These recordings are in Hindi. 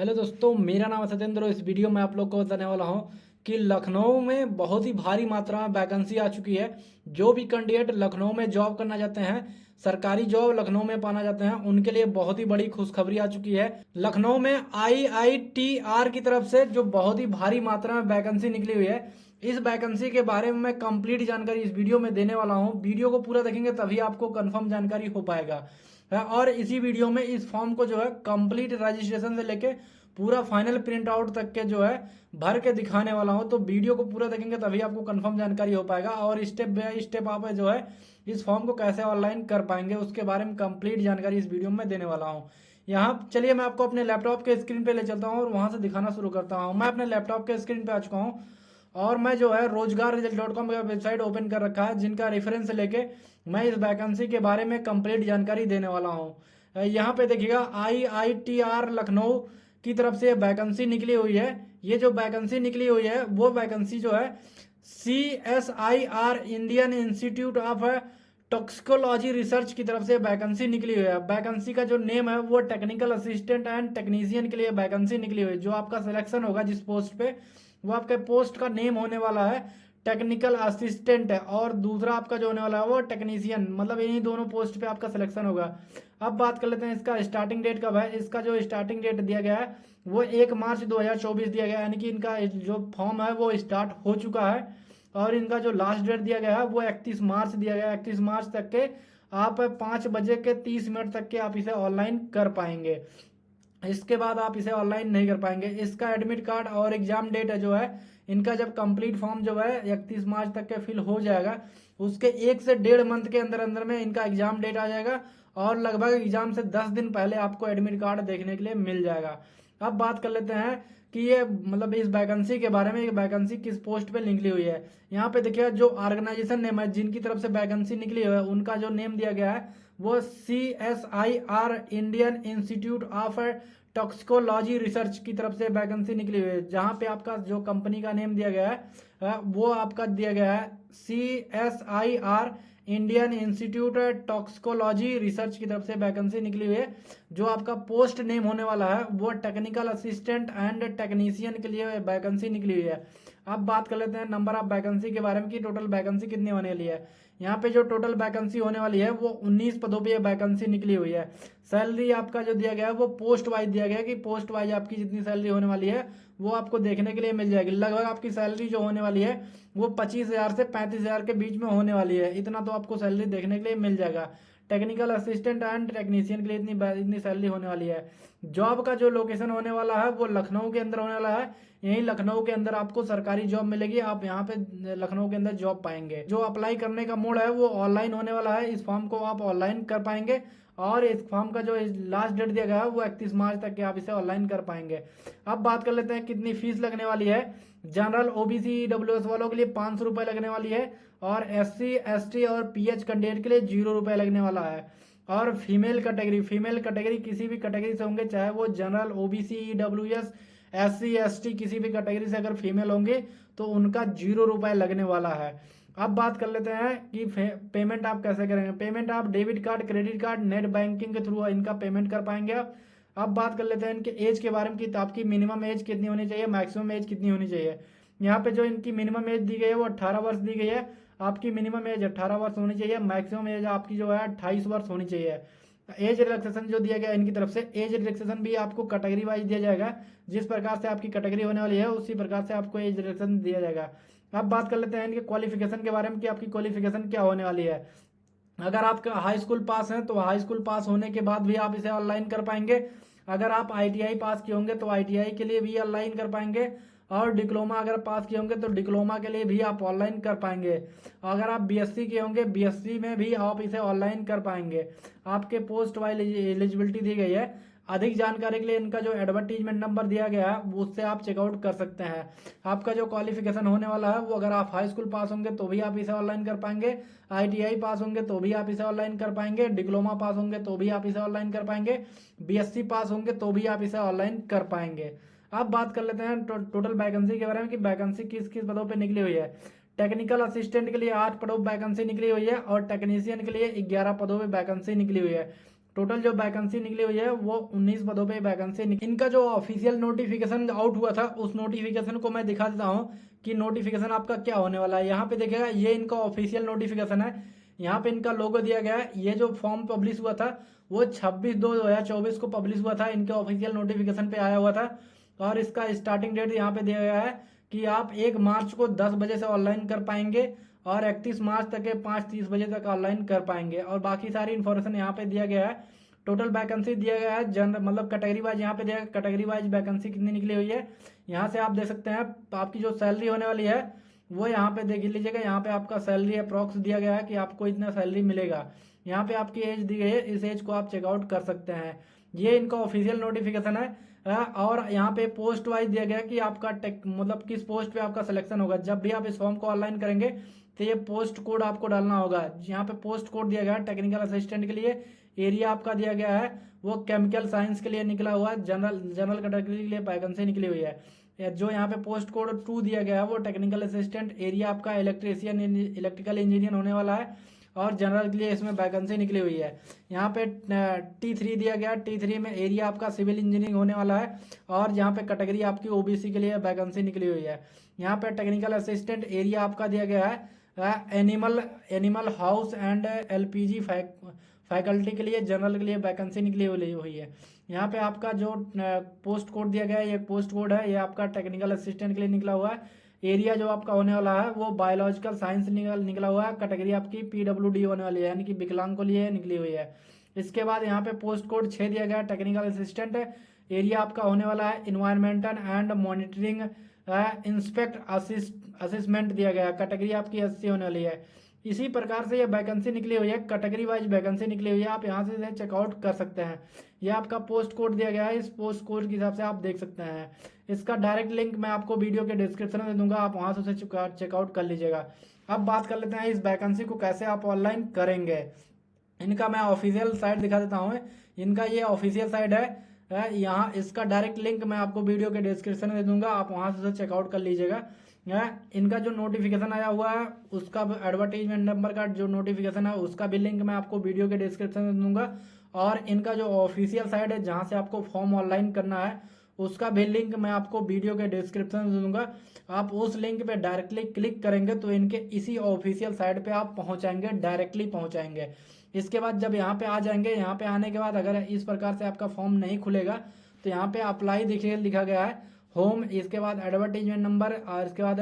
हेलो दोस्तों, मेरा नाम है सत्येंद्र। इस वीडियो में आप लोग को बताने वाला हूं कि लखनऊ में बहुत ही भारी मात्रा में वैकेंसी आ चुकी है। जो भी कैंडिडेट लखनऊ में जॉब करना चाहते हैं, सरकारी जॉब लखनऊ में पाना चाहते हैं, उनके लिए बहुत ही बड़ी खुशखबरी आ चुकी है। लखनऊ में आईआईटीआर की तरफ से जो बहुत ही भारी मात्रा में वैकेंसी निकली हुई है, इस वैकेंसी के बारे में मैं कंप्लीट जानकारी इस वीडियो में देने वाला हूं। वीडियो को पूरा देखेंगे तभी आपको कंफर्म जानकारी हो पाएगा। और इसी वीडियो में इस फॉर्म को जो है कंप्लीट रजिस्ट्रेशन से लेके पूरा फाइनल प्रिंट आउट तक के जो है भर के दिखाने वाला हूं। तो वीडियो को पूरा देखेंगे तभी आपको कंफर्म जानकारी हो पाएगा और स्टेप बाय स्टेप आप जो है इस फॉर्म को कैसे ऑनलाइन कर पाएंगे उसके बारे में कंप्लीट जानकारी इस वीडियो में देने वाला हूं। यहाँ चलिए मैं आपको अपने लैपटॉप के स्क्रीन पे ले चलता हूँ और वहां से दिखाना शुरू करता हूँ। मैं अपने लैपटॉप के स्क्रीन पे आ चुका हूँ और मैं जो है रोजगार रिजल्ट डॉट कॉम का वेबसाइट ओपन कर रखा है, जिनका रेफरेंस लेके मैं इस वैकेंसी के बारे में कंप्लीट जानकारी देने वाला हूँ। यहाँ पे देखिएगा आईआईटीआर लखनऊ की तरफ से वैकेंसी निकली हुई है। ये जो वैकेंसी निकली हुई है वो वैकेंसी जो है CSIR Indian institute of toxicology research की तरफ से वैकेंसी निकली हुई है। वैकेंसी का जो नेम है वो टेक्निकल असिस्टेंट एंड टेक्नीशियन के लिए वैकेंसी निकली हुई है। जो आपका सिलेक्शन होगा जिस पोस्ट पे, वो आपके पोस्ट का नेम होने वाला है टेक्निकल असिस्टेंट है, और दूसरा आपका जो होने वाला है वो टेक्नीशियन। मतलब इन्हीं दोनों पोस्ट पे आपका सिलेक्शन होगा। अब बात कर लेते हैं इसका स्टार्टिंग डेट कब है। इसका जो स्टार्टिंग डेट दिया गया है वो 1 मार्च 2024 दिया गया है, यानी कि इनका जो फॉर्म है वो स्टार्ट हो चुका है। और इनका जो लास्ट डेट दिया गया है वो 31 मार्च दिया गया है। 31 मार्च तक के आप 5 बजे के 30 मिनट तक के आप इसे ऑनलाइन कर पाएंगे। इसके बाद आप इसे ऑनलाइन नहीं कर पाएंगे। इसका एडमिट कार्ड और एग्जाम डेट है जो है इनका, जब कंप्लीट फॉर्म जो है 31 मार्च तक के फिल हो जाएगा, उसके 1 से 1.5 मंथ के अंदर अंदर में इनका एग्जाम डेट आ जाएगा और लगभग एग्जाम से 10 दिन पहले आपको एडमिट कार्ड देखने के लिए मिल जाएगा। अब बात कर लेते हैं कि ये मतलब इस वैकेंसी के बारे में, ये वैकेंसी किस पोस्ट पे निकली हुई है। यहाँ पे देखिए जो ऑर्गेनाइजेशन नेम है जिनकी तरफ से वैकेंसी निकली हुई है, उनका जो नेम दिया गया है वो CSIR Indian institute of toxicology research की तरफ से वैकेंसी निकली हुई है। जहां पे आपका जो कंपनी का नेम दिया गया है वो आपका दिया गया है CSIR Indian institute toxicology research की तरफ से वैकेंसी निकली हुई है। जो आपका पोस्ट नेम होने वाला है वो टेक्निकल असिस्टेंट एंड टेक्नीशियन के लिए वैकेंसी निकली हुई है। अब बात कर लेते हैं नंबर ऑफ वैकेंसी के बारे में कि टोटल वैकेंसी कितनी होने वाली है। यहाँ पे जो टोटल वैकेंसी होने वाली है वो 19 पदों पे वैकेंसी निकली हुई है। सैलरी आपका जो दिया गया है वो पोस्ट वाइज दिया गया है कि पोस्ट वाइज आपकी जितनी सैलरी होने वाली है वो आपको देखने के लिए मिल जाएगी। लगभग आपकी सैलरी जो होने वाली है वो 25,000 से 35,000 के बीच में होने वाली है। इतना तो आपको सैलरी देखने के लिए मिल जाएगा। टेक्निकल असिस्टेंट एंड टेक्नीशियन के लिए इतनी सैलरी होने वाली है। जॉब का जो लोकेशन होने वाला है वो लखनऊ के अंदर होने वाला है। यही लखनऊ के अंदर आपको सरकारी जॉब मिलेगी। आप यहाँ पे लखनऊ के अंदर जॉब पाएंगे। जो अप्लाई करने का मोड है वो ऑनलाइन होने वाला है। इस फॉर्म को आप ऑनलाइन कर पाएंगे और इस फॉर्म का जो लास्ट डेट दिया गया है वो 31 मार्च तक के आप इसे ऑनलाइन कर पाएंगे। अब बात कर लेते हैं कितनी फीस लगने वाली है। जनरल OBC EWS वालों के लिए 500 रुपये लगने वाली है और SC ST और PH कैंडिडेट के लिए 0 रुपये लगने वाला है। और फीमेल कैटेगरी किसी भी कैटेगरी से होंगे, चाहे वो general OBC EWS SC ST किसी भी कैटेगरी से अगर फीमेल होंगे तो उनका 0 रुपये लगने वाला है। अब बात कर लेते हैं कि पेमेंट आप कैसे करेंगे। पेमेंट आप debit card, credit card, net banking के थ्रू इनका पेमेंट कर पाएंगे आप। अब बात कर लेते हैं इनके एज के बारे में कि आपकी मिनिमम एज कितनी होनी चाहिए, मैक्सिमम एज कितनी होनी चाहिए। यहाँ पे जो इनकी मिनिमम एज दी गई है वो 18 वर्ष दी गई है। आपकी मिनिमम एज 18 वर्ष होनी चाहिए, मैक्सिमम एज आपकी जो है 28 वर्ष होनी चाहिए। एज रिलैक्सेशन जो दिया गया इनकी तरफ से, एज रिलैक्सेशन भी आपको कैटेगरी वाइज दिया जाएगा। जिस प्रकार से आपकी कैटेगरी होने वाली है उसी प्रकार से आपको एज रिलैक्सेशन दिया जाएगा। अब बात कर लेते हैं इनके क्वालिफिकेशन के बारे में कि आपकी क्वालिफिकेशन क्या होने वाली है। अगर आपका हाई स्कूल पास है तो हाई स्कूल पास होने के बाद भी आप इसे ऑनलाइन कर पाएंगे। अगर आप ITI पास किए होंगे तो ITI के लिए भी ऑनलाइन कर पाएंगे। और डिप्लोमा अगर पास किए होंगे तो डिप्लोमा के लिए भी आप ऑनलाइन कर पाएंगे। अगर आप BSc किए होंगे BSc में भी आप इसे ऑनलाइन कर पाएंगे। आपके पोस्ट वाइज एलिजिबिलिटी दी गई है। अधिक जानकारी के लिए इनका जो एडवर्टीजमेंट नंबर दिया गया है उससे आप चेकआउट कर सकते हैं। आपका जो क्वालिफिकेशन होने वाला है वो, अगर आप हाई स्कूल पास होंगे तो भी आप इसे ऑनलाइन कर पाएंगे, ITI पास होंगे तो भी आप इसे ऑनलाइन कर पाएंगे, डिप्लोमा पास होंगे तो भी आप इसे ऑनलाइन कर पाएंगे, BSc पास होंगे तो भी आप इसे ऑनलाइन कर पाएंगे। अब बात कर लेते हैं टोटल वैकेंसी के बारे में कि वैकेंसी किस किस पदों पर निकली हुई है। टेक्निकल असिस्टेंट के लिए 8 पदों पर वैकेंसी निकली हुई है और टेक्नीशियन के लिए 11 पदों पर वैकेंसी निकली हुई है। टोटल जो वैकेंसी निकली हुई है वो 19 पदों पे वैकेंसी इनका जो ऑफिशियल नोटिफिकेशन आउट हुआ था उस नोटिफिकेशन को मैं दिखा देता हूँ कि नोटिफिकेशन आपका क्या होने वाला है। यहाँ पे देखिएगा ये इनका ऑफिशियल नोटिफिकेशन है। यहाँ पे इनका लोगो दिया गया है। ये जो फॉर्म पब्लिश हुआ था वो 26/2/2024 को पब्लिश हुआ था, इनके ऑफिशियल नोटिफिकेशन पे आया हुआ था। और इसका स्टार्टिंग डेट यहाँ पे दिया गया है कि आप 1 मार्च को 10 बजे से ऑनलाइन कर पाएंगे और 31 मार्च तक के 5:30 बजे तक ऑनलाइन कर पाएंगे। और बाकी सारी इन्फॉर्मेशन यहाँ पे दिया गया है। टोटल वैकेंसी दिया गया है जनरल मतलब कैटेगरी वाइज, यहाँ पे दिया कैटेगरी वाइज वैकेंसी कितनी निकली हुई है। यहाँ से आप देख सकते हैं आपकी जो सैलरी होने वाली है वो यहाँ पे देख लीजिएगा। यहाँ पे आपका सैलरी अप्रॉक्स दिया गया है कि आपको इतना सैलरी मिलेगा। यहाँ पे आपकी एज दी गई है, इस एज को आप चेकआउट कर सकते हैं। ये इनका ऑफिशियल नोटिफिकेशन है। और यहाँ पे पोस्ट वाइज दिया गया कि आपका मतलब किस पोस्ट पे आपका सिलेक्शन होगा। जब भी आप इस फॉर्म को ऑनलाइन करेंगे तो ये पोस्ट कोड आपको डालना होगा। यहाँ पे पोस्ट कोड दिया गया है टेक्निकल असिस्टेंट के लिए। एरिया आपका दिया गया है वो केमिकल साइंस के लिए निकला हुआ है। जनरल कैटेगरी के लिए वैकेंसी निकली हुई है। जो यहाँ पे पोस्ट कोड 2 दिया गया है वो टेक्निकल असिस्टेंट। एरिया आपका इलेक्ट्रिशियन इलेक्ट्रिकल इंजीनियर होने वाला है और जनरल के लिए इसमें वैकेंसी निकली हुई है। यहाँ पे T3 दिया गया। T3 में एरिया आपका सिविल इंजीनियरिंग होने वाला है और यहाँ पे कैटेगरी आपकी ओबीसी के लिए वैकेंसी निकली हुई है। यहाँ पे टेक्निकल असिस्टेंट एरिया आपका दिया गया है animal house and LPG faculty के लिए, जनरल के लिए वैकेंसी निकली हुई है। यहाँ पे आपका जो पोस्ट कोड दिया गया है ये पोस्ट कोड है, ये आपका टेक्निकल असिस्टेंट के लिए निकला हुआ है। एरिया जो आपका होने वाला है वो बायोलॉजिकल साइंस निकला हुआ है। कैटेगरी आपकी PWD होने वाली है यानी कि विकलांग को लिए निकली हुई है। इसके बाद यहाँ पे पोस्ट कोड 6 दिया गया है टेक्निकल असिस्टेंट। एरिया आपका होने वाला है environmental and monitoring inspect assessment दिया गया है। कैटेगरी आपकी SC होने वाली है। इसी प्रकार से ये वैकेंसी निकली हुई है, कैटेगरी वाइज वैकेंसी निकली हुई है। आप यहाँ से चेकआउट कर सकते हैं। ये आपका पोस्ट कोड दिया गया है, इस पोस्ट कोड के हिसाब से आप देख सकते हैं। इसका डायरेक्ट लिंक मैं आपको वीडियो के डिस्क्रिप्शन में दे दूंगा, आप वहां से उसे चेकआउट कर लीजिएगा। अब बात कर लेते हैं इस वैकेंसी को कैसे आप ऑनलाइन करेंगे। इनका मैं ऑफिशियल साइट दिखा देता हूँ। इनका ये ऑफिशियल साइट है। यहाँ इसका डायरेक्ट लिंक मैं आपको वीडियो के डिस्क्रिप्शन में दे दूंगा, आप वहां से चेकआउट कर लीजिएगा। इनका जो नोटिफिकेशन आया हुआ है उसका एडवर्टीजमेंट नंबर का जो नोटिफिकेशन है उसका भी लिंक मैं आपको वीडियो के डिस्क्रिप्शन में दूंगा। और इनका जो ऑफिशियल साइट है जहां से आपको फॉर्म ऑनलाइन करना है उसका भी लिंक मैं आपको वीडियो के डिस्क्रिप्शन में दूंगा। आप उस लिंक पे डायरेक्टली क्लिक करेंगे तो इनके इसी ऑफिशियल साइट पे आप पहुंचाएंगे, डायरेक्टली पहुंचाएंगे। इसके बाद जब यहाँ पे आ जाएंगे, यहाँ पे आने के बाद अगर इस प्रकार से आपका फॉर्म नहीं खुलेगा तो यहाँ पे अप्लाई देखिए लिखा गया है होम, इसके बाद एडवर्टीजमेंट नंबर और इसके बाद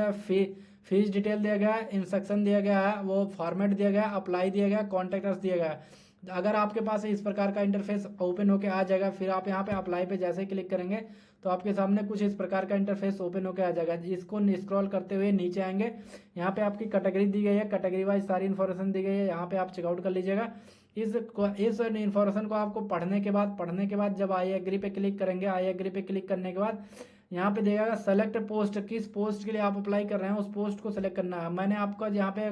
फीस डिटेल दिया गया है, इंस्ट्रक्शन दिया गया है, वो फॉर्मेट दिया गया, अप्लाई दिया गया, कॉन्टेक्ट दिया गया है। अगर आपके पास इस प्रकार का इंटरफेस ओपन होकर आ जाएगा, फिर आप यहाँ पे अप्लाई पे जैसे ही क्लिक करेंगे तो आपके सामने कुछ इस प्रकार का इंटरफेस ओपन होकर आ जाएगा। इसको स्क्रॉल करते हुए नीचे आएंगे, यहाँ पे आपकी कैटेगरी दी गई है, कैटेगरी वाइज सारी इन्फॉर्मेशन दी गई है, यहाँ पे आप चेकआउट कर लीजिएगा। इस इन्फॉर्मेशन को आपको पढ़ने के बाद जब आई एग्री पे क्लिक करेंगे, आई एग्री पे क्लिक करने के बाद यहाँ पे देगा सेलेक्ट पोस्ट, किस पोस्ट के लिए आप अप्लाई कर रहे हैं उस पोस्ट को सेलेक्ट करना है। मैंने आपका यहाँ पे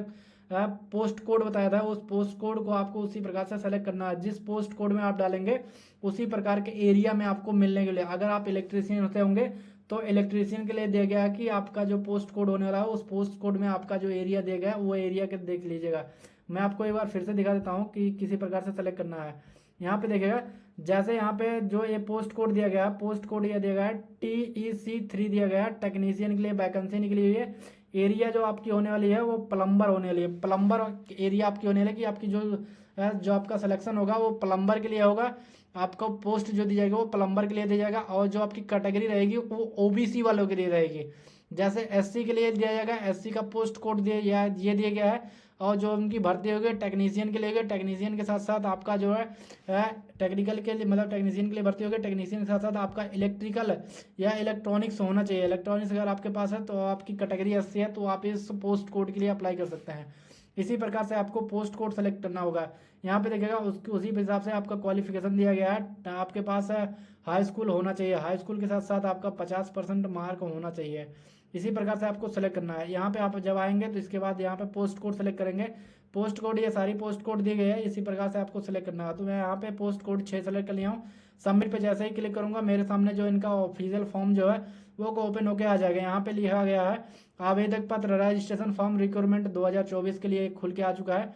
पोस्ट कोड बताया था, उस पोस्ट कोड को आपको उसी प्रकार से सेलेक्ट करना है। जिस पोस्ट कोड में आप डालेंगे उसी प्रकार के एरिया में आपको मिलने के लिए, अगर आप इलेक्ट्रीशियन होते होंगे तो इलेक्ट्रीशियन के लिए दिया गया है कि आपका जो पोस्ट कोड होने वाला है उस पोस्ट कोड में आपका जो एरिया दिया गया है वो एरिया के देख लीजिएगा। मैं आपको एक बार फिर से दिखा देता हूँ कि किसी प्रकार से सेलेक्ट करना है। यहाँ पे देखिएगा जैसे यहाँ पे जो ये पोस्ट कोड दिया गया है, पोस्ट कोड ये दिया गया है TEC3 दिया गया है, टेक्नीशियन के लिए वैकेंसी निकली हुई है। एरिया जो आपकी होने वाली है वो प्लम्बर होने वाली है, प्लम्बर एरिया आपकी होने वाली है कि आपकी जो आपका सिलेक्शन होगा वो प्लम्बर के लिए होगा। आपको पोस्ट जो दी जाएगी वो प्लम्बर के लिए दी जाएगा और जो आपकी कैटेगरी रहेगी वो OBC वालों के लिए रहेगी। जैसे SC के लिए दिया जाएगा, SC का पोस्ट कोड ये दिया गया है। और जो उनकी भर्ती होगी टेक्नीशियन के लिए होगी, टेक्नीशियन के साथ साथ आपका जो है टेक्निकल के लिए मतलब टेक्नीशियन के लिए भर्ती होगी, टेक्नीशियन के साथ साथ आपका इलेक्ट्रिकल या इलेक्ट्रॉनिक्स होना चाहिए। इलेक्ट्रॉनिक्स अगर आपके पास है तो आपकी कैटेगरी SC है तो आप इस पोस्ट कोड के लिए अप्लाई कर सकते हैं। इसी प्रकार से आपको पोस्ट कोड सेलेक्ट करना होगा। यहाँ पे देखिएगा उसी हिसाब से आपका क्वालिफिकेशन दिया गया है। आपके पास हाई स्कूल होना चाहिए, हाई स्कूल के साथ साथ आपका 50% मार्क होना चाहिए। इसी प्रकार से आपको सेलेक्ट करना है। यहाँ पे आप जब आएंगे तो इसके बाद यहाँ पे पोस्ट कोड सेलेक्ट करेंगे। पोस्ट कोड ये सारी पोस्ट कोड दी गई है, इसी प्रकार से आपको सेलेक्ट करना है। तो मैं यहाँ पे पोस्ट कोड 6 सेलेक्ट कर लिया हूँ। सबमिट पे जैसे ही क्लिक करूंगा मेरे सामने जो इनका ऑफिशियल फॉर्म जो है वो ओपन होकर आ जाएगा। यहाँ पे लिखा गया है आवेदक पत्र रजिस्ट्रेशन फॉर्म रिक्रूटमेंट 2024 के लिए खुल के आ चुका है।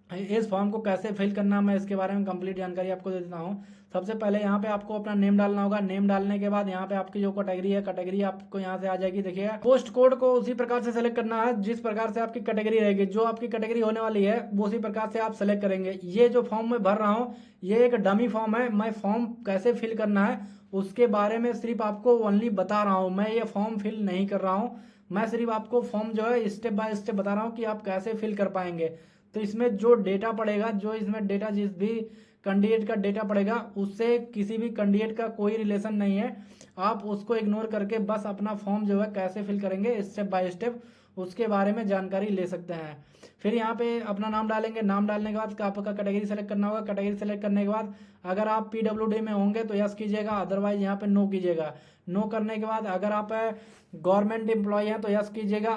इस फॉर्म को कैसे फिल करना मैं इसके बारे में कंप्लीट जानकारी आपको दे देता हूँ। सबसे पहले यहाँ पे आपको अपना नेम डालना होगा। नेम डालने के बाद यहाँ पे आपकी जो कैटेगरी है, कैटेगरी आपको यहाँ से आ जाएगी। देखिएगा पोस्ट कोड को उसी प्रकार से सेलेक्ट करना है जिस प्रकार से आपकी कैटेगरी रहेगी। जो आपकी कैटेगरी होने वाली है वो उसी प्रकार से आप सेलेक्ट करेंगे। ये जो फॉर्म मैं भर रहा हूँ ये एक डमी फॉर्म है। मैं फॉर्म कैसे फिल करना है उसके बारे में सिर्फ आपको ओनली बता रहा हूँ। मैं ये फॉर्म फिल नहीं कर रहा हूँ, मैं सिर्फ आपको फॉर्म जो है स्टेप बाय स्टेप बता रहा हूँ कि आप कैसे फिल कर पाएंगे। तो इसमें जो डेटा पड़ेगा, जो इसमें डेटा जिस भी कैंडिडेट का डेटा पड़ेगा उससे किसी भी कैंडिडेट का कोई रिलेशन नहीं है। आप उसको इग्नोर करके बस अपना फॉर्म जो है कैसे फिल करेंगे स्टेप बाय स्टेप उसके बारे में जानकारी ले सकते हैं। फिर यहाँ पे अपना नाम डालेंगे। नाम डालने के बाद आपका कैटेगरी सेलेक्ट करना होगा। कैटेगरी सेलेक्ट करने के बाद अगर आप पीडब्ल्यूडी में होंगे तो यस कीजिएगा, अदरवाइज यहाँ पे नो कीजिएगा। नो करने के बाद अगर आप गवर्नमेंट एम्प्लॉय हैं तो यस कीजिएगा।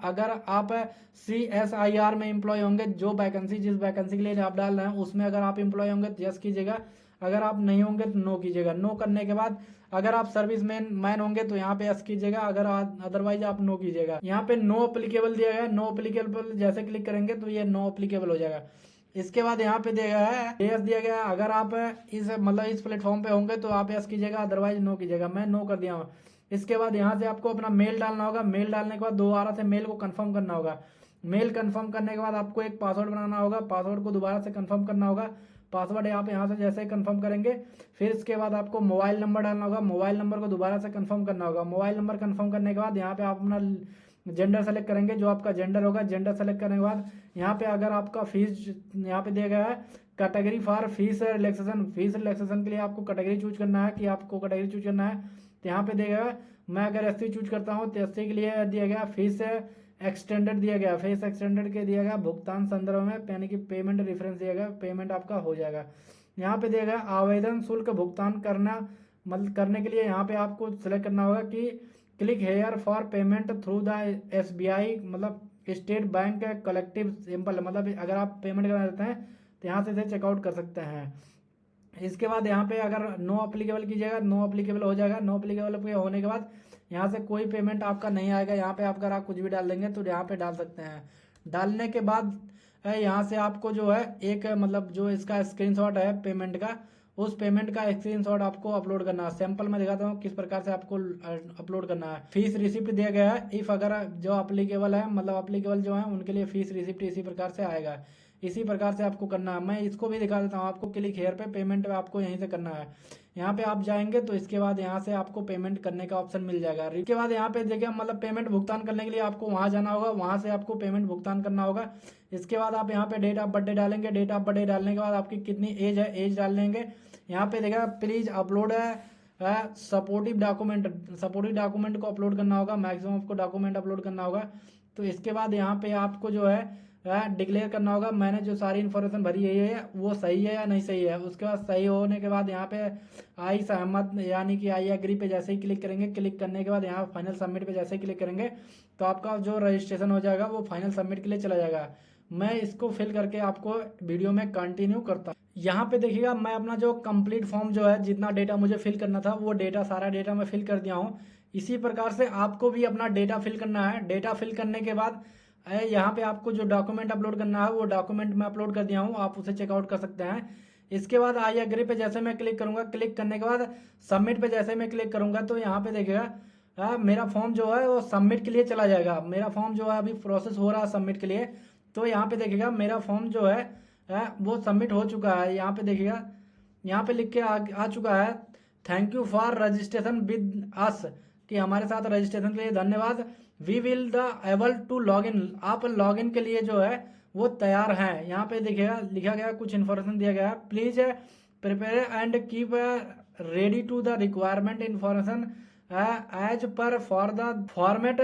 अगर आप CSIR में एम्प्लॉय होंगे, जो वैकेंसी जिस वैकेंसी के लिए आप डाल रहे हैं उसमें अगर आप एम्प्लॉय होंगे तो यस कीजिएगा। अगर आप नहीं होंगे तो नो कीजिएगा। नो करने के बाद अगर आप सर्विस मैन होंगे तो यहाँ पे यस कीजिएगा, अगर अदरवाइज आप नो कीजिएगा। यहाँ पे नो अप्लीकेबल दिया गया है। नो अप्लीकेबल जैसे क्लिक करेंगे तो ये नो अप्लीकेबल हो जाएगा। इसके बाद यहाँ पे दिया गया है यस दिया गया है। अगर आप इस प्लेटफॉर्म पे होंगे तो आप यस कीजिएगा, अदरवाइज नो कीजिएगा। मैं नो कर दिया हूँ। इसके बाद यहाँ से आपको अपना मेल डालना होगा। मेल डालने के बाद दोबारा से मेल को कंफर्म करना होगा। मेल कंफर्म करने के बाद आपको एक पासवर्ड बनाना होगा। पासवर्ड को दोबारा से कंफर्म करना होगा। पासवर्ड आप यहाँ से जैसे ही कंफर्म करेंगे फिर इसके बाद आपको मोबाइल नंबर डालना होगा। मोबाइल नंबर को दोबारा से कंफर्म करना होगा। मोबाइल नंबर कंफर्म करने के बाद यहाँ पे आप अपना जेंडर सेलेक्ट करेंगे, जो आपका जेंडर होगा। जेंडर सेलेक्ट करने के बाद यहाँ पे अगर आपका फीस यहाँ पे दिया गया है category for fees relaxation. Fees relaxation के लिए आपको कैटेगरी चूज करना है कि आपको कैटेगरी चूज करना है। तो यहाँ पे दिया गया मैं अगर SC चूज करता हूँ तो SC के लिए दिया गया फीस एक्सटेंडेड दिया गया। फीस एक्सटेंडेड के दिया गया भुगतान संदर्भ में, यानी कि पेमेंट रेफरेंस दिया गया, पेमेंट आपका हो जाएगा। यहाँ पे दिया गया आवेदन शुल्क भुगतान करने के लिए यहाँ पे आपको सेलेक्ट करना होगा कि click here for payment through the SBI मतलब स्टेट बैंक कलेक्टिव सिंपल। मतलब अगर आप पेमेंट करना चाहते हैं तो यहाँ से चेकआउट कर सकते हैं। इसके बाद यहाँ पे अगर नो अप्लीकेबल कीजिएगा, नो अप्लीकेबल हो जाएगा। नो अप्लीकेबल होने के बाद यहाँ से कोई पेमेंट आपका नहीं आएगा। यहाँ पे अगर आप कुछ भी डाल देंगे तो यहाँ पे डाल सकते हैं। डालने के बाद यहाँ से आपको जो है एक मतलब जो इसका स्क्रीनशॉट है पेमेंट का, उस पेमेंट का स्क्रीनशॉट आपको अपलोड करना है। सैंपल में दिखाता हूँ किस प्रकार से आपको अपलोड करना है। फीस रिसिप्ट दिया गया है। इफ अगर जो अप्लीकेबल है मतलब अप्लीकेबल जो है उनके लिए फीस रिसिप्ट इसी प्रकार से आएगा। इसी प्रकार से आपको करना है। मैं इसको भी दिखा देता हूँ आपको। क्लिक हेयर पे पेमेंट आपको यहीं से करना है। यहाँ पे आप जाएंगे तो इसके बाद यहाँ से आपको पेमेंट करने का ऑप्शन मिल जाएगा। इसके बाद यहाँ पे देखिए मतलब पेमेंट भुगतान करने के लिए आपको वहाँ जाना होगा, वहाँ से आपको पेमेंट भुगतान करना होगा। इसके बाद आप यहाँ पे डेट ऑफ बर्थडे डालेंगे। डेट ऑफ बर्थडे डालने के बाद आपकी कितनी एज है एज डाल लेंगे। यहाँ पे देखा प्लीज अपलोड है सपोर्टिव डॉक्यूमेंट को अपलोड करना होगा। मैक्सिमम आपको डॉक्यूमेंट अपलोड करना होगा। तो इसके बाद यहाँ पे आपको जो है डिक्लेयर करना होगा मैंने जो सारी इन्फॉर्मेशन भरी है वो सही है या नहीं सही है। उसके बाद सही होने के बाद यहाँ पे आई सहमत यानी कि आई एग्री पे जैसे ही क्लिक करेंगे, क्लिक करने के बाद यहाँ फाइनल सबमिट पे जैसे ही क्लिक करेंगे तो आपका जो रजिस्ट्रेशन हो जाएगा वो फाइनल सबमिट के लिए चला जाएगा। मैं इसको फिल करके आपको वीडियो में कंटिन्यू करता हूँ। यहाँ पे देखिएगा मैं अपना जो कंप्लीट फॉर्म जो है जितना डेटा मुझे फिल करना था वो डेटा सारा डेटा मैं फिल कर दिया हूँ। इसी प्रकार से आपको भी अपना डेटा फिल करना है। डेटा फिल करने के बाद यहाँ पे आपको जो डॉक्यूमेंट अपलोड करना है वो डॉक्यूमेंट मैं अपलोड कर दिया हूँ, आप उसे चेकआउट कर सकते हैं। इसके बाद आई एग्री पे जैसे मैं क्लिक करूंगा, क्लिक करने के बाद सबमिट पे जैसे मैं क्लिक करूंगा तो यहाँ पे देखिएगा मेरा फॉर्म जो है वो सबमिट के लिए चला जाएगा। मेरा फॉर्म जो है अभी प्रोसेस हो रहा है सबमिट के लिए। तो यहाँ पे देखिएगा मेरा फॉर्म जो है वो सबमिट हो चुका है। यहाँ पे देखिएगा यहाँ पे लिख के आ चुका है thank you for registration with us, कि हमारे साथ रजिस्ट्रेशन के लिए धन्यवाद। We will the able to log in, आप लॉग इन के लिए जो है वो तैयार हैं। यहाँ पे देखिएगा लिखा गया कुछ इन्फॉर्मेशन दिया गया है। Please prepare and keep ready to the requirement information as per for the format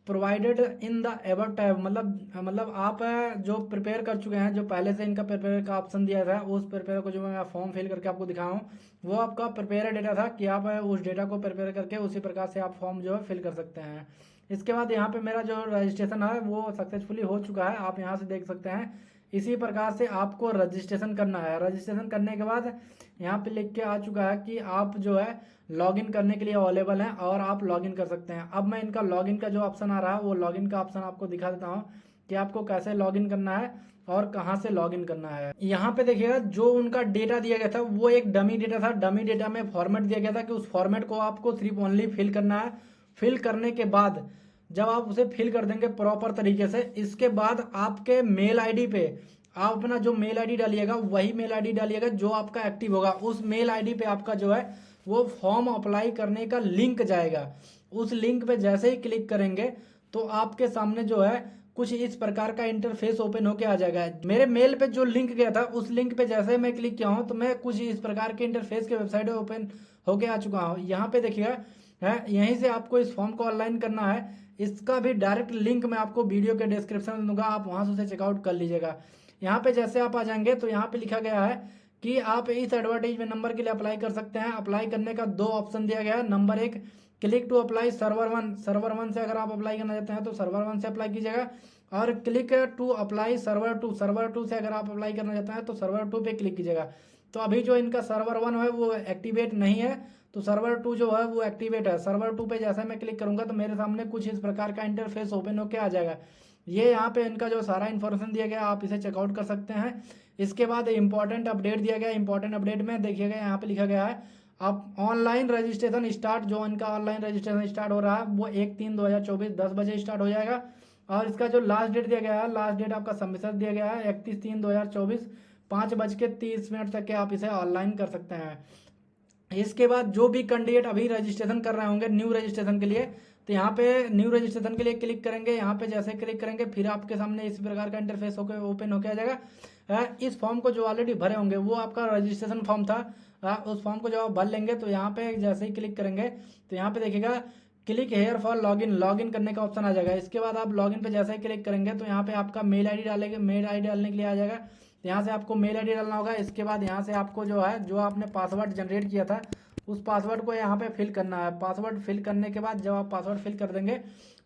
provided in the above tab. मतलब आप जो प्रिपेयर कर चुके हैं, जो पहले से इनका प्रिपेयर का ऑप्शन दिया था उस प्रिपेयर को जो मैं फॉर्म फिल करके आपको दिखाऊं वो आपका प्रिपेयर डेटा था कि आप उस डेटा को प्रिपेयर करके उसी प्रकार से आप फॉर्म जो है फिल कर सकते हैं। इसके बाद यहाँ पे मेरा जो रजिस्ट्रेशन है वो सक्सेसफुली हो चुका है, आप यहाँ से देख सकते हैं। इसी प्रकार से आपको रजिस्ट्रेशन करना है। रजिस्ट्रेशन करने के बाद यहाँ पे लिख के आ चुका है कि आप जो है लॉगिन करने के लिए अवेलेबल हैं और आप लॉगिन कर सकते हैं। अब मैं इनका लॉगिन का जो ऑप्शन आ रहा है वो लॉगिन का ऑप्शन आपको दिखा देता हूँ। कि आपको कैसे लॉगिन करना है और कहाँ से लॉगिन करना है। यहाँ पे देखिएगा जो उनका डेटा दिया गया था वो एक डमी डेटा था। डमी डेटा में फॉर्मेट दिया गया था कि उस फॉर्मेट को आपको सिर्फ ओनली फिल करना है। फिल करने के बाद जब आप उसे फिल कर देंगे प्रॉपर तरीके से, इसके बाद आपके मेल आईडी पे आप अपना जो मेल आईडी डालिएगा वही मेल आईडी डालिएगा जो आपका एक्टिव होगा। उस मेल आईडी पे आपका जो है वो फॉर्म अप्लाई करने का लिंक जाएगा। उस लिंक पे जैसे ही क्लिक करेंगे तो आपके सामने जो है कुछ इस प्रकार का इंटरफेस ओपन होके आ जाएगा। मेरे मेल पे जो लिंक गया था उस लिंक पे जैसे मैं क्लिक किया हूँ तो मैं कुछ इस प्रकार के इंटरफेस के वेबसाइट ओपन होके आ चुका हूँ। यहाँ पे देखिएगा है, यहीं से आपको इस फॉर्म को ऑनलाइन करना है। इसका भी डायरेक्ट लिंक मैं आपको वीडियो के डिस्क्रिप्शन में दूंगा, आप वहां से उसे चेकआउट कर लीजिएगा। यहाँ पे जैसे आप आ जाएंगे तो यहाँ पे लिखा गया है कि आप इस एडवर्टाइजमेंट नंबर के लिए अप्लाई कर सकते हैं। अप्लाई करने का 2 ऑप्शन दिया गया है। Number 1 click to apply server 1। Server 1 से अगर आप अप्लाई करना चाहते हैं तो सर्वर 1 से अप्लाई कीजिएगा, और click to apply server 2। Server 2 से अगर आप अप्लाई करना चाहते हैं तो सर्वर 2 पे क्लिक कीजिएगा। तो अभी जो इनका सर्वर 1 है वो एक्टिवेट नहीं है, तो सर्वर 2 जो है वो एक्टिवेट है। सर्वर 2 पे जैसे मैं क्लिक करूंगा तो मेरे सामने कुछ इस प्रकार का इंटरफेस ओपन होकर आ जाएगा। ये यहाँ पे इनका जो सारा इन्फॉर्मेशन दिया गया आप इसे चेकआउट कर सकते हैं। इसके बाद इंपॉर्टेंट अपडेट दिया गया। इंपॉर्टेंट अपडेट में देखिएगा यहाँ पे लिखा गया है आप ऑनलाइन रजिस्ट्रेशन स्टार्ट, जो इनका ऑनलाइन रजिस्ट्रेशन स्टार्ट हो रहा है वो 1/3/2024 10 बजे स्टार्ट हो जाएगा। और इसका जो लास्ट डेट दिया गया है, लास्ट डेट आपका सबमिशन दिया गया है 31/3/2024 5:30 तक के आप इसे ऑनलाइन कर सकते हैं। इसके बाद जो भी कैंडिडेट अभी रजिस्ट्रेशन कर रहे होंगे न्यू रजिस्ट्रेशन के लिए, तो यहाँ पे न्यू रजिस्ट्रेशन के लिए क्लिक करेंगे। यहाँ पे जैसे क्लिक करेंगे फिर आपके सामने इस प्रकार का इंटरफेस होकर ओपन होकर आ जाएगा। इस फॉर्म को जो ऑलरेडी भरे होंगे वो आपका रजिस्ट्रेशन फॉर्म था, उस फॉर्म को जब आप भर लेंगे तो यहाँ पे जैसे ही क्लिक करेंगे तो यहाँ पे देखिएगा click here for login, login करने का ऑप्शन आ जाएगा। इसके बाद आप लॉगिन पे जैसे ही क्लिक करेंगे तो यहाँ पे आपका मेल आईडी डालेंगे, मेल आईडी डालने के लिए आ जाएगा। यहाँ से आपको मेल आईडी डालना होगा। इसके बाद यहाँ से आपको जो है जो आपने पासवर्ड जनरेट किया था उस पासवर्ड को यहाँ पे फिल करना है। पासवर्ड फिल करने के बाद जब आप पासवर्ड फिल कर देंगे,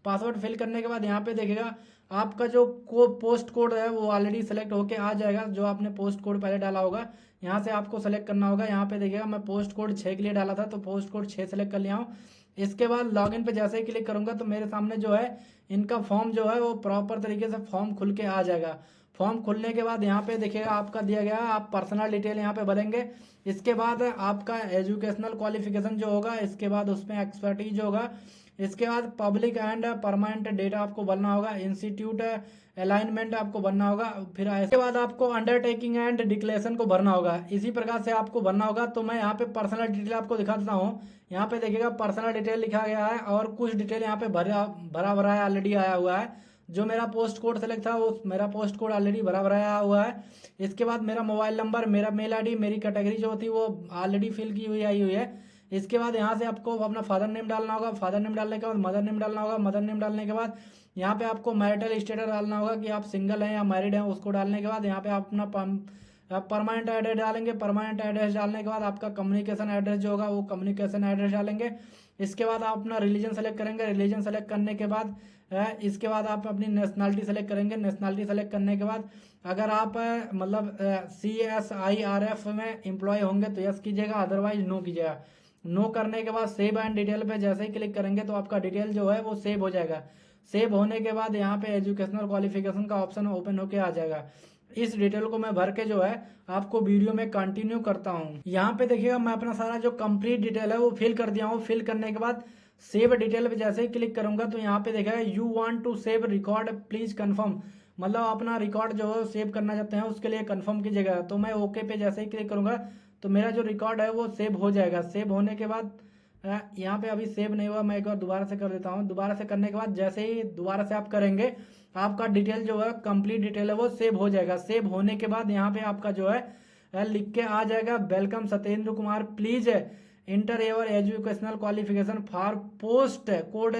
पासवर्ड फिल करने के बाद यहाँ पे देखिएगा आपका जो पोस्ट कोड है वो ऑलरेडी सेलेक्ट होके आ जाएगा। जो आपने पोस्ट कोड पहले डाला होगा यहाँ से आपको सेलेक्ट करना होगा। यहाँ पे देखिएगा मैं पोस्ट कोड 6 के लिए डाला था तो पोस्ट कोड 6 सेलेक्ट कर लिया हूँ। इसके बाद लॉगिन पे जैसे ही क्लिक करूंगा तो मेरे सामने जो है इनका फॉर्म जो है वो प्रॉपर तरीके से फॉर्म खुल के आ जाएगा। फॉर्म खुलने के बाद यहाँ पे देखिएगा आपका दिया गया है, आप पर्सनल डिटेल यहाँ पे भरेंगे। इसके बाद आपका एजुकेशनल क्वालिफिकेशन जो होगा, इसके बाद उसमें एक्सपर्टीज होगा, इसके बाद पब्लिक एंड परमानेंट डेटा आपको भरना होगा, इंस्टीट्यूट अलाइनमेंट आपको भरना होगा, फिर इसके बाद आपको अंडरटेकिंग एंड डिक्लेरेशन को भरना होगा। इसी प्रकार से आपको भरना होगा। तो मैं यहाँ पे पर्सनल डिटेल आपको दिखा देता हूँ। यहाँ पे देखिएगा पर्सनल डिटेल लिखा गया है और कुछ डिटेल यहाँ पे भरा भरा ऑलरेडी आया हुआ है। जो मेरा पोस्ट कोड सेलेक्ट था वो मेरा पोस्ट कोड ऑलरेडी भरा भराया हुआ है। इसके बाद मेरा मोबाइल नंबर, मेरा मेल आईडी, मेरी कैटेगरी जो होती है वो ऑलरेडी फिल की हुई आई हुई है। इसके बाद यहाँ से आपको अपना फादर नेम डालना होगा। फादर नेम डालने के बाद मदर नेम डालना होगा। मदर नेम डालने के बाद यहाँ पे आपको मैरिटल स्टेटस डालना होगा कि आप सिंगल हैं या मैरिड हैं। उसको डालने के बाद यहाँ पे आप अपना परमानेंट एड्रेस डालेंगे। परमानेंट एड्रेस डालने के बाद आपका कम्युनिकेशन एड्रेस जो होगा वो कम्युनिकेशन एड्रेस डालेंगे। इसके बाद आप अपना रिलीजन सेलेक्ट करेंगे। रिलीजन सेलेक्ट करने के बाद इसके बाद आप अपनी नेशनलिटी सेलेक्ट करेंगे। नेशनलिटी सेलेक्ट करने के बाद अगर आप मतलब CSIRF में एम्प्लॉय होंगे तो यस कीजिएगा, अदरवाइज नो कीजिएगा। नो करने के बाद सेव एंड डिटेल पे जैसे ही क्लिक करेंगे तो आपका डिटेल जो है वो सेव हो जाएगा। सेव होने के बाद यहाँ पे एजुकेशनल क्वालिफिकेशन का ऑप्शन ओपन होके आ जाएगा। इस डिटेल को मैं भर के जो है आपको वीडियो में कंटिन्यू करता हूँ। यहाँ पे देखिएगा मैं अपना सारा जो कंप्लीट डिटेल है वो फिल कर दिया हूँ। फिल करने के बाद सेव डिटेल पे जैसे ही क्लिक करूंगा तो यहाँ पे देखिएगा you want to save record please confirm, मतलब अपना रिकॉर्ड जो है सेव करना चाहते हैं उसके लिए कंफर्म कीजिएगा। तो मैं ओके पे जैसे ही क्लिक करूंगा तो मेरा जो रिकॉर्ड है वो सेव हो जाएगा। सेव होने के बाद यहाँ पे अभी सेव नहीं हुआ, मैं एक बार दोबारा से कर देता हूँ। दोबारा से करने के बाद जैसे ही दोबारा से आप करेंगे आपका डिटेल जो है कंप्लीट डिटेल है वो सेव हो जाएगा। सेव होने के बाद यहाँ पे आपका जो है लिख के आ जाएगा welcome Satyendra Kumar, please inter your educational qualification for post code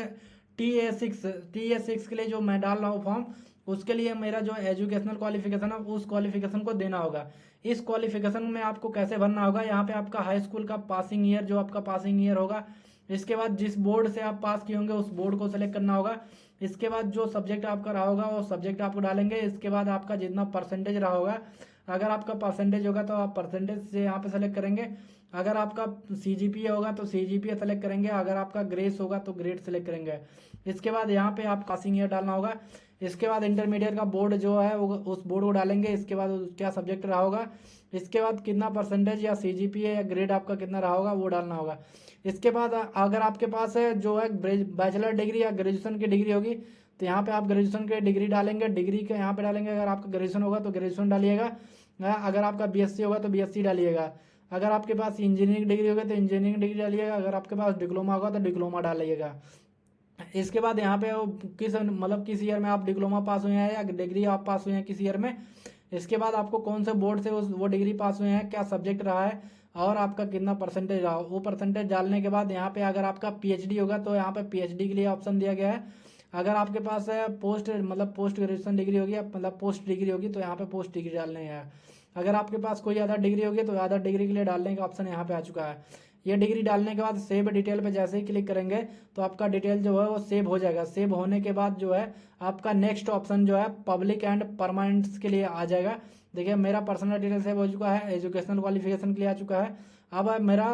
TA6 के लिए जो मैं डाल रहा हूँ फॉर्म, उसके लिए मेरा जो एजुकेशनल क्वालिफिकेशन है उस क्वालिफिकेशन को देना होगा। इस क्वालिफिकेशन में आपको कैसे भरना होगा, यहाँ पे आपका हाई स्कूल का पासिंग ईयर जो आपका पासिंग ईयर होगा, इसके बाद जिस बोर्ड से आप पास किए होंगे उस बोर्ड को सिलेक्ट करना होगा। इसके बाद जो सब्जेक्ट आपका रहा होगा वो सब्जेक्ट आपको डालेंगे। इसके बाद आपका जितना परसेंटेज रहा होगा, अगर आपका परसेंटेज होगा तो आप परसेंटेज से यहाँ पे सेलेक्ट करेंगे। अगर आपका CGPA होगा तो CGPA सेलेक्ट करेंगे, अगर आपका ग्रेस होगा तो ग्रेड सेलेक्ट करेंगे। इसके बाद यहाँ पे आप पासिंग ईयर डालना होगा। इसके बाद इंटरमीडिएट का बोर्ड जो है वो उस बोर्ड को डालेंगे। इसके बाद क्या सब्जेक्ट रहा होगा, इसके बाद कितना परसेंटेज या CGPA या ग्रेड आपका कितना रहा होगा वो डालना होगा। इसके बाद अगर आपके पास है जो है बैचलर डिग्री या ग्रेजुएशन की डिग्री होगी तो यहाँ पे आप ग्रेजुएशन की डिग्री डालेंगे, डिग्री के यहाँ पे डालेंगे। अगर आपका ग्रेजुएशन होगा तो ग्रेजुएशन डालिएगा, अगर आपका BSc होगा तो BSc डालिएगा। अगर आपके पास इंजीनियरिंग डिग्री होगी तो इंजीनियरिंग डिग्री डालिएगा, अगर आपके पास डिप्लोमा होगा तो डिप्लोमा डालिएगा। इसके बाद यहाँ पे किस मतलब किस ईयर में आप डिप्लोमा पास हुए हैं या डिग्री आप पास हुए हैं किस ईयर में। इसके बाद आपको कौन से बोर्ड से वो डिग्री पास हुए हैं, क्या सब्जेक्ट रहा है और आपका कितना परसेंटेज रहा, वो परसेंटेज डालने के बाद यहाँ पे अगर आपका PhD होगा तो यहाँ पे PhD के लिए ऑप्शन दिया गया है। अगर आपके पास पोस्ट मतलब पोस्ट ग्रेजुएशन डिग्री होगी मतलब पोस्ट डिग्री होगी तो यहाँ पे पोस्ट डिग्री डालने है। अगर आपके पास कोई अदर डिग्री होगी तो अदर डिग्री के लिए डालने का ऑप्शन यहाँ पे आ चुका है। ये डिग्री डालने के बाद सेव डिटेल पे जैसे ही क्लिक करेंगे तो आपका डिटेल जो है वो सेव हो जाएगा। सेव होने के बाद जो है आपका नेक्स्ट ऑप्शन जो है पब्लिक एंड परमानेंट्स के लिए आ जाएगा। देखिए मेरा पर्सनल डिटेल सेव हो चुका है, एजुकेशनल क्वालिफिकेशन के लिए आ चुका है। अब मेरा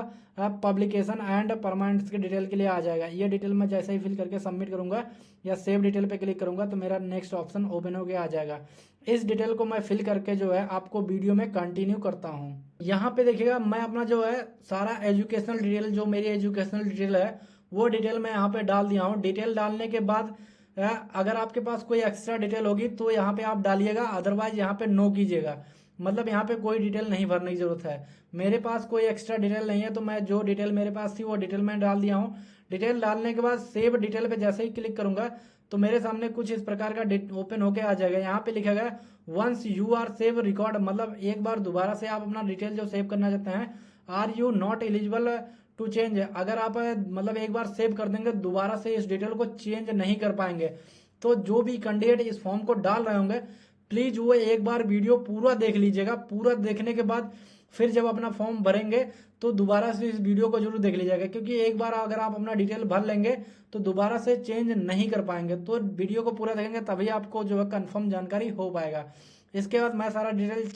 पब्लिकेशन एंड परमानेंट्स के डिटेल के लिए आ जाएगा। ये डिटेल मैं जैसे ही फिल करके सबमिट करूंगा या सेव डिटेल पे क्लिक करूंगा तो मेरा नेक्स्ट ऑप्शन ओपन होके आ जाएगा। इस डिटेल को मैं फिल करके जो है आपको वीडियो में कंटिन्यू करता हूँ। यहाँ पे देखिएगा मैं अपना जो है सारा एजुकेशनल डिटेल, जो मेरी एजुकेशनल डिटेल है वो डिटेल मैं यहाँ पे डाल दिया हूँ। डिटेल डालने के बाद अगर आपके पास कोई एक्स्ट्रा डिटेल होगी तो यहाँ पे आप डालिएगा, अदरवाइज यहाँ पे नो कीजिएगा। मतलब यहाँ पे कोई डिटेल नहीं भरने की जरूरत है। मेरे पास कोई एक्स्ट्रा डिटेल नहीं है तो मैं जो डिटेल मेरे पास थी वो डिटेल मैं डाल दिया हूँ। डिटेल डालने के बाद सेव डिटेल पे जैसे ही क्लिक करूंगा तो मेरे सामने कुछ इस प्रकार का ओपन होके आ जाएगा। यहाँ पे लिखा गया once you are save record, मतलब एक बार दोबारा से आप अपना डिटेल जो सेव करना चाहते हैं, are you not eligible to change. अगर आप मतलब एक बार सेव कर देंगे दोबारा से इस डिटेल को चेंज नहीं कर पाएंगे। तो जो भी कैंडिडेट इस फॉर्म को डाल रहे होंगे प्लीज वो एक बार वीडियो पूरा देख लीजिएगा। पूरा देखने के बाद फिर जब अपना फॉर्म भरेंगे तो दोबारा से इस वीडियो को जरूर देख लीजिएगा, क्योंकि एक बार अगर आप अपना डिटेल भर लेंगे तो दोबारा से चेंज नहीं कर पाएंगे। तो वीडियो को पूरा देखेंगे तभी आपको जो है कंफर्म जानकारी हो पाएगा। इसके बाद मैं सारा डिटेल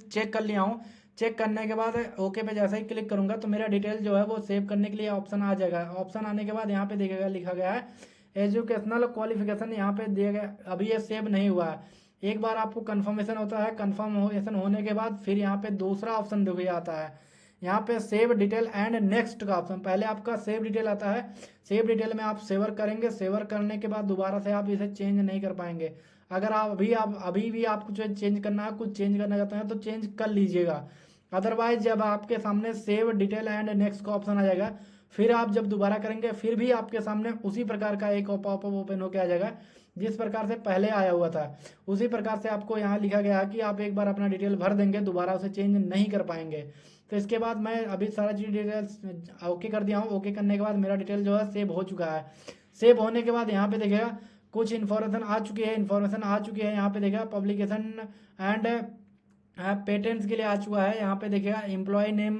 चेक कर लिया हूँ। चेक करने के बाद ओके पे जैसे ही क्लिक करूंगा तो मेरा डिटेल जो है वो सेव करने के लिए ऑप्शन आ जाएगा। ऑप्शन आने के बाद यहाँ पे देखिएगा लिखा गया है एजुकेशनल क्वालिफिकेशन, यहाँ पे दिया गया। अभी ये सेव नहीं हुआ है, एक बार आपको कंफर्मेशन होता है। कंफर्मेशन होने के बाद फिर यहाँ पे दूसरा ऑप्शन देखिए आता है, यहाँ पे सेव डिटेल एंड नेक्स्ट का ऑप्शन। पहले आपका सेव डिटेल आता है, सेव डिटेल में आप सेवर करेंगे, सेवर करने के बाद दोबारा से आप इसे चेंज नहीं कर पाएंगे। अगर आप अभी भी आपको जो चेंज करना है, कुछ चेंज करना चाहते हैं तो चेंज कर लीजिएगा। अदरवाइज जब आपके सामने सेव डिटेल एंड नेक्स्ट का ऑप्शन आ जाएगा फिर आप जब दोबारा करेंगे फिर भी आपके सामने उसी प्रकार का एक पॉपअप ओपन होकर आ जाएगा जिस प्रकार से पहले आया हुआ था। उसी प्रकार से आपको यहाँ लिखा गया है कि आप एक बार अपना डिटेल भर देंगे दोबारा उसे चेंज नहीं कर पाएंगे। तो इसके बाद मैं अभी सारा चीज डिटेल्स ओके कर दिया हूँ। ओके करने के बाद मेरा डिटेल जो है सेव हो चुका है। सेव होने के बाद यहाँ पे देखिएगा कुछ इन्फॉर्मेशन आ चुकी है। यहाँ पे देखिएगा पब्लिकेशन एंड पेटेंट्स के लिए आ चुका है। यहाँ पे देखिएगा एम्प्लॉय नेम,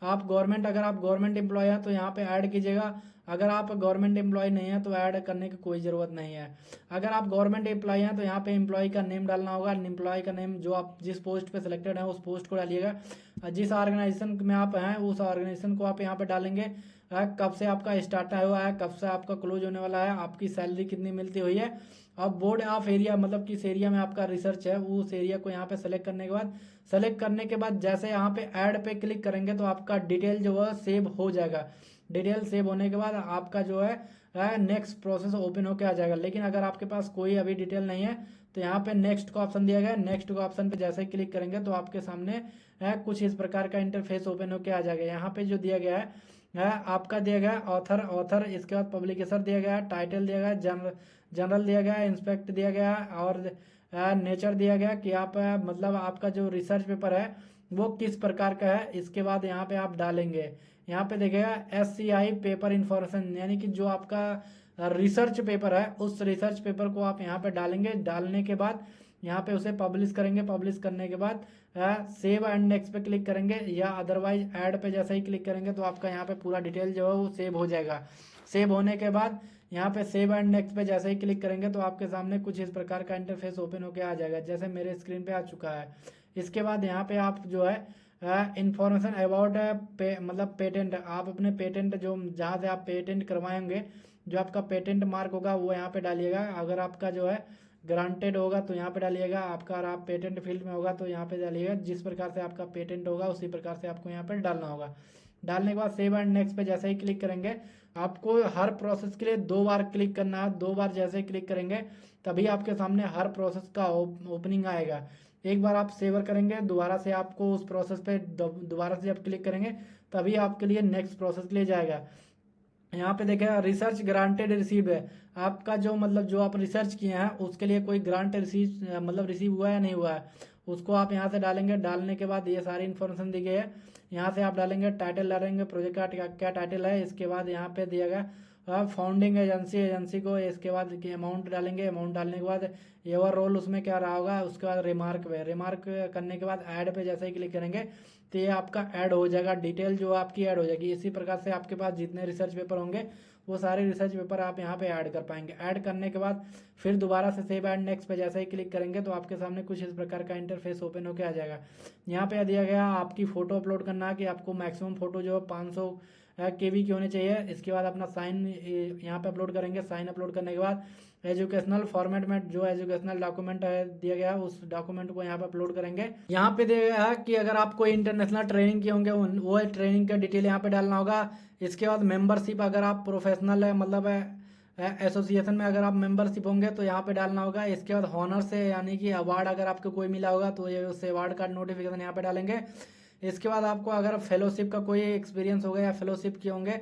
आप गवर्नमेंट, अगर आप गवर्नमेंट एम्प्लॉय हैं तो यहाँ पे ऐड कीजिएगा। अगर आप गवर्नमेंट एम्प्लॉय नहीं है तो ऐड करने की कोई ज़रूरत नहीं है। अगर आप गवर्नमेंट एम्प्लॉय हैं तो यहाँ पे एम्प्लॉय का नेम डालना होगा। एम्प्लॉय का नेम जो आप जिस पोस्ट पे सिलेक्टेड है उस पोस्ट को डालिएगा। जिस ऑर्गेनाइजेशन में आप हैं उस ऑर्गेनाइजेशन को आप यहाँ पे डालेंगे। कब से आपका स्टार्ट हुआ है, कब से आपका क्लोज होने वाला है, आपकी सैलरी कितनी मिलती हुई है। अब बोर्ड ऑफ एरिया, मतलब किस एरिया में आपका रिसर्च है उस एरिया को यहाँ पे सेलेक्ट करने के बाद जैसे यहाँ पे ऐड पे क्लिक करेंगे तो आपका डिटेल जो है सेव हो जाएगा। डिटेल सेव होने के बाद आपका जो है नेक्स्ट प्रोसेस ओपन होके आ जाएगा। लेकिन अगर आपके पास कोई अभी डिटेल नहीं है तो यहाँ पे नेक्स्ट का ऑप्शन दिया गया है। नेक्स्ट का ऑप्शन पे जैसे ही क्लिक करेंगे तो आपके सामने कुछ इस प्रकार का इंटरफेस ओपन होके आ जाएगा। यहाँ पे जो दिया गया है आपका दिया गया ऑथर, इसके बाद पब्लिकेशन दिया गया है, टाइटल दिया गया है, जनरल दिया गया है, इंस्पेक्ट दिया गया है और नेचर दिया गया कि आप मतलब आपका जो रिसर्च पेपर है वो किस प्रकार का है। इसके बाद यहाँ पे आप डालेंगे, यहाँ पे देखिएगा SCI पेपर इंफॉर्मेशन, यानी कि जो आपका रिसर्च पेपर है उस रिसर्च पेपर को आप यहाँ पे डालेंगे। डालने के बाद यहाँ पे उसे पब्लिश करेंगे। पब्लिश करने के बाद सेव एंड नेक्स्ट पे क्लिक करेंगे या अदरवाइज ऐड पे जैसे ही क्लिक करेंगे तो आपका यहाँ पे पूरा डिटेल जो है वो सेव हो जाएगा। सेव होने के बाद यहाँ पे सेव एंड नेक्स्ट पे जैसे ही क्लिक करेंगे तो आपके सामने कुछ इस प्रकार का इंटरफेस ओपन होके आ जाएगा जैसे मेरे स्क्रीन पे आ चुका है। इसके बाद यहाँ पे आप जो है इंफॉर्मेशन अबाउट मतलब पेटेंट, आप अपने पेटेंट जो जहाँ से आप पेटेंट करवाएंगे, जो आपका पेटेंट मार्क होगा वो यहाँ पे डालिएगा। अगर आपका जो है ग्रांटेड होगा तो यहाँ पे डालिएगा, आपका अगर आप पेटेंट फील्ड में होगा तो यहाँ पे डालिएगा। जिस प्रकार से आपका पेटेंट होगा उसी प्रकार से आपको यहाँ पे डालना होगा। डालने के बाद सेव एंड नेक्स्ट पे जैसे ही क्लिक करेंगे, आपको हर प्रोसेस के लिए 2 बार क्लिक करना है। 2 बार जैसे ही क्लिक करेंगे तभी आपके सामने हर प्रोसेस का ओपनिंग आएगा। एक बार आप सेवर करेंगे, दोबारा से आपको उस प्रोसेस पे दोबारा से जब क्लिक करेंगे तभी आपके लिए नेक्स्ट प्रोसेस के लिए जाएगा। यहाँ पे देखिए रिसर्च ग्रांटेड रिसीव्ड है, आपका जो मतलब जो आप रिसर्च किए हैं उसके लिए कोई ग्रांट रिसीव मतलब रिसीव हुआ है या नहीं हुआ है, उसको आप यहाँ से डालेंगे। डालने के बाद ये सारी इन्फॉर्मेशन दी गई है, यहाँ से आप डालेंगे, टाइटल डालेंगे, प्रोजेक्ट का क्या टाइटल है, इसके बाद यहाँ पे दिया गया फाउंडिंग एजेंसी, एजेंसी को, इसके बाद अमाउंट डालेंगे। अमाउंट डालने के बाद योर रोल उसमें क्या रहा होगा, उसके बाद रिमार्क पे, रिमार्क करने के बाद ऐड पे जैसे ही क्लिक करेंगे तो ये आपका ऐड हो जाएगा, डिटेल जो आपकी ऐड हो जाएगी। इसी प्रकार से आपके पास जितने रिसर्च पेपर होंगे वो सारे रिसर्च पेपर आप यहाँ पे ऐड कर पाएंगे। ऐड करने के बाद फिर दोबारा से सेव एंड नेक्स्ट पे जैसे ही क्लिक करेंगे तो आपके सामने कुछ इस प्रकार का इंटरफेस ओपन होकर आ जाएगा। यहाँ पे दिया गया आपकी फ़ोटो अपलोड करना है कि आपको मैक्सिमम फ़ोटो जो 500 KB की होनी चाहिए। इसके बाद अपना साइन यहाँ पे अपलोड करेंगे। साइन अपलोड करने के बाद एजुकेशनल फॉर्मेट में जो एजुकेशनल डॉक्यूमेंट है दिया गया उस डॉक्यूमेंट को यहाँ पे अपलोड करेंगे। यहाँ पे दिया गया है कि अगर आप कोई इंटरनेशनल ट्रेनिंग किए होंगे वो ट्रेनिंग का डिटेल यहाँ पे डालना होगा। इसके बाद मेंबरशिप, अगर आप प्रोफेशनल है मतलब एसोसिएशन में अगर आप मेंबरशिप होंगे तो यहाँ पे डालना होगा। इसके बाद हॉनर से यानी कि अवार्ड अगर आपको कोई मिला होगा तो ये उस अवार्ड का नोटिफिकेशन यहाँ पे डालेंगे। इसके बाद आपको अगर फेलोशिप का कोई एक्सपीरियंस होगा या फेलोशिप किए होंगे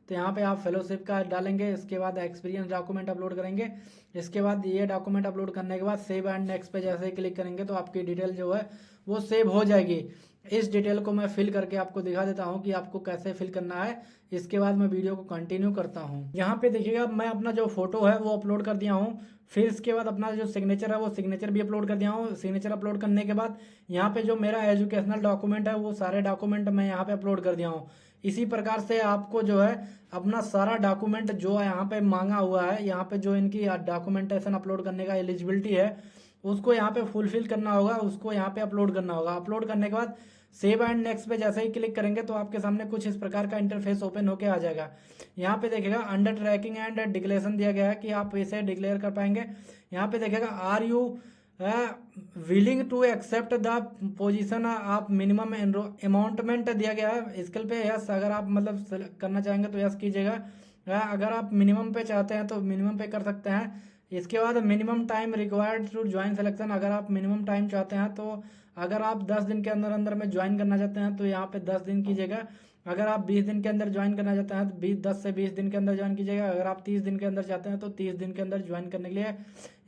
तो यहाँ पे आप फेलोशिप का डालेंगे। इसके बाद एक्सपीरियंस डॉक्यूमेंट अपलोड करेंगे। इसके बाद ये डॉक्यूमेंट अपलोड करने के बाद सेव एंड नेक्स्ट पे जैसे ही क्लिक करेंगे तो आपकी डिटेल जो है वो सेव हो जाएगी। इस डिटेल को मैं फिल करके आपको दिखा देता हूँ कि आपको कैसे फिल करना है। इसके बाद मैं वीडियो को कंटिन्यू करता हूँ। यहाँ पे देखिएगा मैं अपना जो फोटो है वो अपलोड कर दिया हूँ। फिर इसके बाद अपना जो सिग्नेचर है वो सिग्नेचर भी अपलोड कर दिया हूँ। सिग्नेचर अपलोड करने के बाद यहाँ पे जो मेरा एजुकेशनल डॉक्यूमेंट है वो सारे डॉक्यूमेंट मैं यहाँ पे अपलोड कर दिया हूँ। इसी प्रकार से आपको जो है अपना सारा डॉक्यूमेंट जो यहाँ पे मांगा हुआ है, यहाँ पे जो इनकी डॉक्यूमेंटेशन अपलोड करने का एलिजिबिलिटी है उसको यहाँ पे फुलफिल करना होगा, उसको यहाँ पे अपलोड करना होगा। अपलोड करने के बाद सेव एंड नेक्स्ट पे जैसे ही क्लिक करेंगे तो आपके सामने कुछ इस प्रकार का इंटरफेस ओपन होके आ जाएगा। यहाँ पे देखिएगा अंडर ट्रैकिंग एंड डिक्लेरेशन दिया गया है कि आप इसे डिक्लेयर कर पाएंगे। यहाँ पे देखिएगा are you willing to accept the position of minimum अमाउंटमेंट दिया गया है। स्किल पे यस, अगर आप मतलब करना चाहेंगे तो यस कीजिएगा। अगर आप मिनिमम पे चाहते हैं तो मिनिमम पे कर सकते हैं। इसके बाद minimum time required to join selection, अगर आप मिनिमम टाइम चाहते हैं तो अगर आप 10 दिन के अंदर अंदर में ज्वाइन करना चाहते हैं तो यहाँ पे 10 दिन कीजिएगा। अगर आप 20 दिन के अंदर ज्वाइन करना चाहते हैं तो 10 से 20 दिन के अंदर ज्वाइन कीजिएगा। अगर आप 30 दिन के अंदर चाहते हैं तो 30 दिन के अंदर ज्वाइन करने के लिए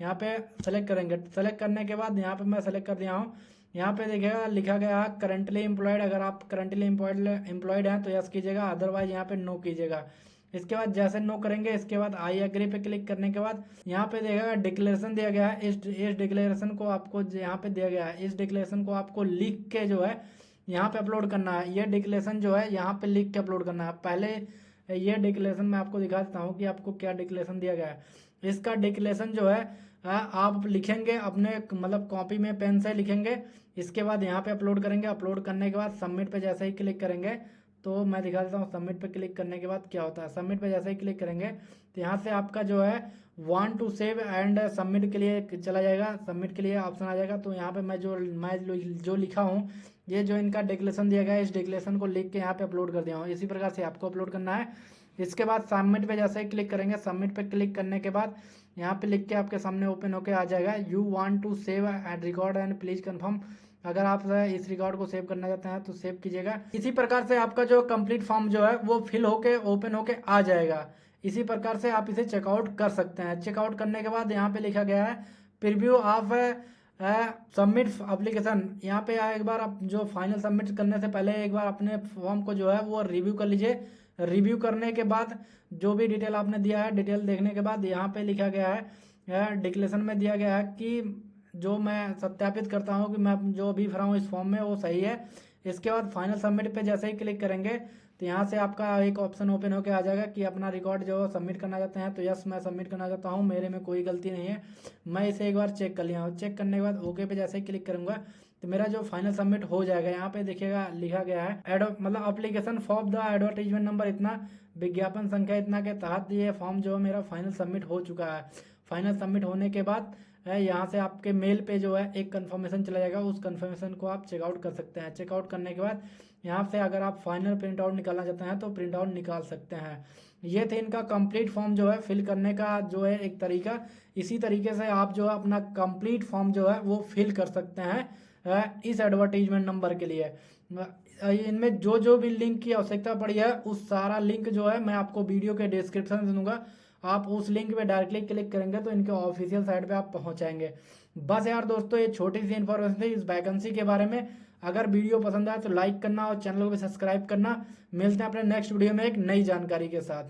यहाँ पे सेलेक्ट करेंगे। सेलेक्ट करने के बाद यहाँ पे मैं सेलेक्ट कर दिया हूँ। यहाँ पे देखिएगा लिखा गया है करंटली एम्प्लॉयड, अगर आप करंटली एम्प्लॉयड हैं तो यस कीजिएगा, अदरवाइज यहाँ पे नो कीजिएगा। इसके बाद जैसे नो करेंगे इसके बाद आई एग्री पे क्लिक करने के बाद यहाँ पे देखिएगा डिक्लेरेशन दिया गया है। इस डिक्लेरेशन को आपको यहाँ पे दिया गया है, इस डिक्लेरेशन को आपको लिख के जो है यहाँ पे अपलोड करना है। ये डिक्लेरेशन जो है यहाँ पे लिख के अपलोड करना है। पहले ये डिक्लेरेशन मैं आपको दिखा देता हूँ कि आपको क्या डिक्लेरेशन दिया गया है। इसका डिक्लेरेशन जो है आप लिखेंगे अपने मतलब कॉपी में पेन से लिखेंगे। इसके बाद यहाँ पे अपलोड करेंगे। अपलोड करने के बाद सबमिट पे जैसे ही क्लिक करेंगे तो मैं दिखा देता हूँ सबमिट पे क्लिक करने के बाद क्या होता है। सबमिट पे जैसे ही क्लिक करेंगे तो यहाँ से आपका जो है want to save and submit के लिए चला जाएगा, सबमिट के लिए ऑप्शन आ जाएगा। तो यहाँ पे मैं जो लिखा हूँ, ये जो इनका डिक्लेरेशन दिया गया है इस डिक्लेरेशन को लिख के यहाँ पे अपलोड कर दिया हूँ। इसी प्रकार से आपको अपलोड करना है। इसके बाद सबमिट पे जैसे ही क्लिक करेंगे, सबमिट पे क्लिक करने के बाद यहाँ पे लिख के आपके सामने ओपन होके आ जाएगा you want to save and record and please confirm. अगर आप इस रिकॉर्ड को सेव करना चाहते हैं तो सेव कीजिएगा। इसी प्रकार से आपका जो कंप्लीट फॉर्म जो है वो फिल होके ओपन होके आ जाएगा। इसी प्रकार से आप इसे चेकआउट कर सकते हैं। चेकआउट करने के बाद यहाँ पे लिखा गया है प्रीव्यू ऑफ सबमिट एप्लीकेशन। यहाँ पे एक बार आप जो फाइनल सबमिट करने से पहले एक बार अपने फॉर्म को जो है वो रिव्यू कर लीजिए। रिव्यू करने के बाद जो भी डिटेल आपने दिया है, डिटेल देखने के बाद यहाँ पे लिखा गया है डिक्लेरेशन में दिया गया है कि जो मैं सत्यापित करता हूँ कि मैं जो भी भरा हूँ इस फॉर्म में वो सही है। इसके बाद फाइनल सबमिट पे जैसे ही क्लिक करेंगे तो यहाँ से आपका एक ऑप्शन ओपन होकर आ जाएगा कि अपना रिकॉर्ड जो सबमिट करना चाहते हैं तो यस मैं सबमिट करना चाहता हूँ, मेरे में कोई गलती नहीं है। मैं इसे एक बार चेक कर लिया हूँ। चेक करने के बाद ओके पे जैसे ही क्लिक करूँगा तो मेरा जो फाइनल सबमिट हो जाएगा। यहाँ पे देखिएगा लिखा गया है मतलब application for the advertisement number इतना, विज्ञापन संख्या इतना के तहत ये फॉर्म जो है मेरा फाइनल सबमिट हो चुका है। फाइनल सबमिट होने के बाद यहाँ से आपके मेल पे जो है एक कंफर्मेशन चला जाएगा, उस कंफर्मेशन को आप चेकआउट कर सकते हैं। चेकआउट करने के बाद यहाँ से अगर आप फाइनल प्रिंट आउट निकालना चाहते हैं तो प्रिंट आउट निकाल सकते हैं। ये थे इनका कंप्लीट फॉर्म जो है फिल करने का जो है एक तरीका। इसी तरीके से आप जो है अपना कंप्लीट फॉर्म जो है वो फिल कर सकते हैं इस एडवर्टीजमेंट नंबर के लिए। इनमें जो जो भी लिंक की आवश्यकता पड़ी है उस सारा लिंक जो है मैं आपको वीडियो के डिस्क्रिप्शन में दूंगा। आप उस लिंक पे डायरेक्टली क्लिक करेंगे तो इनके ऑफिशियल साइट पे आप पहुंच जाएंगे। बस यार दोस्तों, ये छोटी सी इन्फॉर्मेशन थी इस वैकेंसी के बारे में। अगर वीडियो पसंद आए तो लाइक करना और चैनल को भी सब्सक्राइब करना। मिलते हैं अपने नेक्स्ट वीडियो में एक नई जानकारी के साथ।